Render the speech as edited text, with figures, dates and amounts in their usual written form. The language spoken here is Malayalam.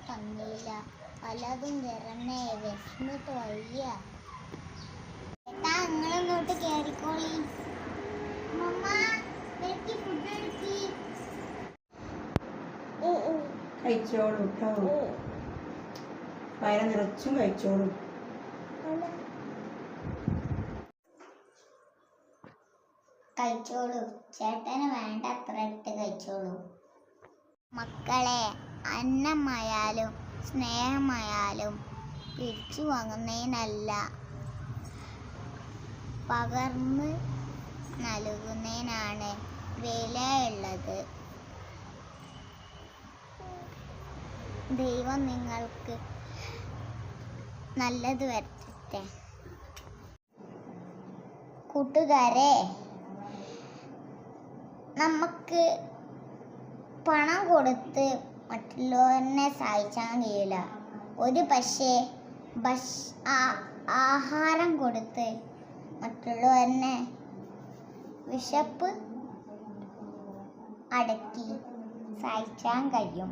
തന്നില്ല. പലതും തരണേ, വിശന്നിട്ട് വയ്യ. ഏട്ടാ നിങ്ങളിങ്ങോട്ട് കയറിക്കോളി. ഫുഡ് എടുക്കി. കഴിച്ചോളൂ കേട്ടോ, വയറ് നിറച്ചും കഴിച്ചോളൂ. കഴിച്ചോളൂ, ചേട്ടന് വേണ്ട അത്ര ഇട്ട് കഴിച്ചോളൂ. മക്കളെ, അന്നമായാലും സ്നേഹമായാലും പിരിച്ചു വാങ്ങുന്നതിനല്ല, പകർന്ന് നൽകുന്നതിനാണ് വിലയുള്ളത്. ദൈവം നിങ്ങൾക്ക് നല്ലത് വരുത്തട്ടെ. കൂട്ടുകാരെ, നമുക്ക് പണം കൊടുത്ത് മറ്റുള്ളവരെ സഹായിച്ചാൽ കഴിയില്ല. ഒരു പക്ഷേ ആഹാരം കൊടുത്ത് മറ്റുള്ളവരെ വിശപ്പ് അടക്കി സഹായിക്കാൻ കഴിയും.